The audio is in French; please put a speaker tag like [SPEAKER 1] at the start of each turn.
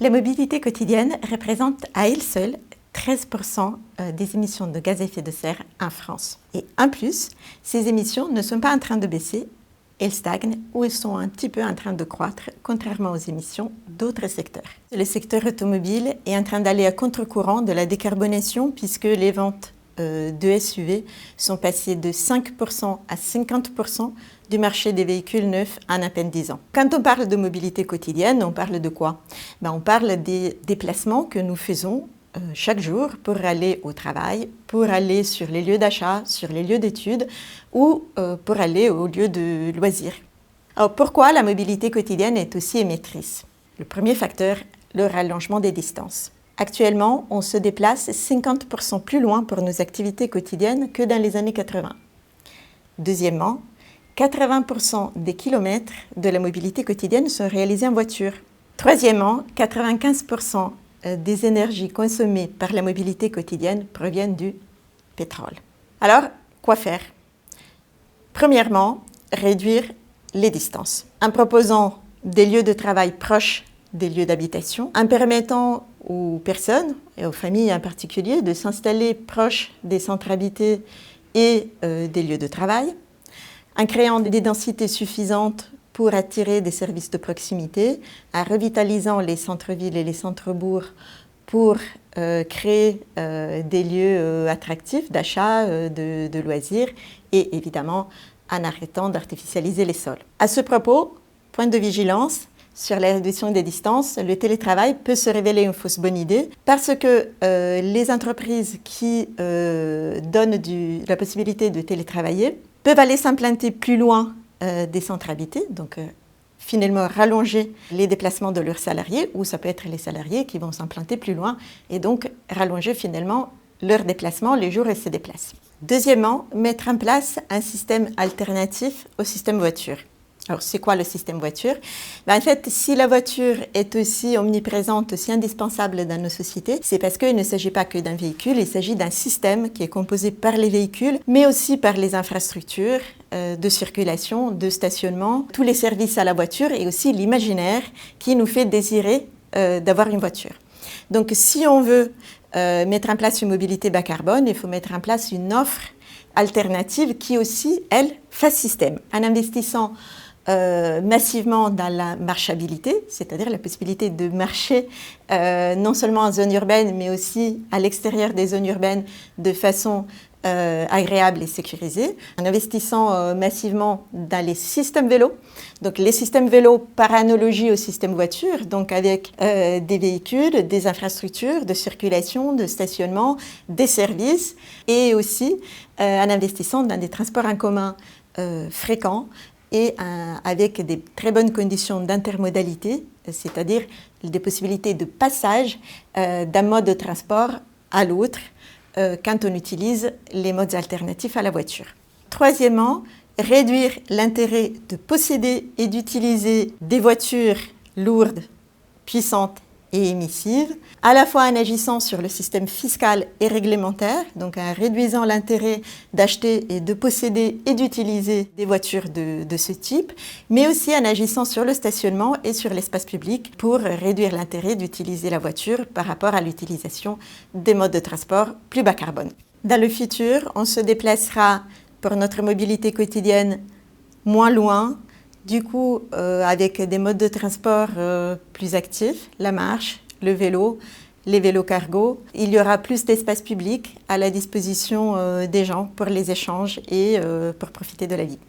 [SPEAKER 1] La mobilité quotidienne représente à elle seule 13% des émissions de gaz à effet de serre en France. Et en plus, ces émissions ne sont pas en train de baisser, elles stagnent ou elles sont un petit peu en train de croître, contrairement aux émissions d'autres secteurs. Le secteur automobile est en train d'aller à contre-courant de la décarbonation puisque les ventes de SUV sont passées de 5% à 50% du marché des véhicules neufs en à peine 10 ans. Quand on parle de mobilité quotidienne, on parle de quoi? On parle des déplacements que nous faisons chaque jour pour aller au travail, pour aller sur les lieux d'achat, sur les lieux d'études ou pour aller au lieu de loisirs. Alors pourquoi la mobilité quotidienne est aussi émettrice? Le premier facteur, le rallongement des distances. Actuellement, on se déplace 50% plus loin pour nos activités quotidiennes que dans les années 80. Deuxièmement, 80% des kilomètres de la mobilité quotidienne sont réalisés en voiture. Troisièmement, 95% des énergies consommées par la mobilité quotidienne proviennent du pétrole. Alors, quoi faire? Premièrement, réduire les distances en proposant des lieux de travail proches des lieux d'habitation, en permettant aux personnes et aux familles en particulier de s'installer proches des centres habités et des lieux de travail, en créant des densités suffisantes pour attirer des services de proximité, en revitalisant les centres-villes et les centres-bourgs pour créer des lieux attractifs d'achat, de loisirs et évidemment en arrêtant d'artificialiser les sols. À ce propos, point de vigilance, sur la réduction des distances, le télétravail peut se révéler une fausse bonne idée parce que les entreprises qui donnent la possibilité de télétravailler peuvent aller s'implanter plus loin des centres habités, donc finalement rallonger les déplacements de leurs salariés, ou ça peut être les salariés qui vont s'implanter plus loin et donc rallonger finalement leurs déplacements les jours où ils se déplacent. Deuxièmement, mettre en place un système alternatif au système voiture. Alors, c'est quoi le système voiture? En fait, si la voiture est aussi omniprésente, aussi indispensable dans nos sociétés, c'est parce qu'il ne s'agit pas que d'un véhicule, il s'agit d'un système qui est composé par les véhicules, mais aussi par les infrastructures de circulation, de stationnement, tous les services à la voiture et aussi l'imaginaire qui nous fait désirer d'avoir une voiture. Donc, si on veut mettre en place une mobilité bas carbone, il faut mettre en place une offre alternative qui aussi, elle, fasse système. En investissant massivement dans la marchabilité, c'est-à-dire la possibilité de marcher non seulement en zone urbaine, mais aussi à l'extérieur des zones urbaines de façon agréable et sécurisée, en investissant massivement dans les systèmes vélos. Donc les systèmes vélos par analogie au système voiture, donc avec des véhicules, des infrastructures de circulation, de stationnement, des services, et aussi en investissant dans des transports en commun fréquents, et avec des très bonnes conditions d'intermodalité, c'est-à-dire des possibilités de passage d'un mode de transport à l'autre quand on utilise les modes alternatifs à la voiture. Troisièmement, réduire l'intérêt de posséder et d'utiliser des voitures lourdes, puissantes et émissives, à la fois en agissant sur le système fiscal et réglementaire, donc en réduisant l'intérêt d'acheter et de posséder et d'utiliser des voitures de ce type, mais aussi en agissant sur le stationnement et sur l'espace public pour réduire l'intérêt d'utiliser la voiture par rapport à l'utilisation des modes de transport plus bas carbone. Dans le futur, on se déplacera pour notre mobilité quotidienne moins loin, du coup, avec des modes de transport plus actifs, la marche, le vélo, les vélos cargo, il y aura plus d'espace public à la disposition des gens pour les échanges et pour profiter de la vie.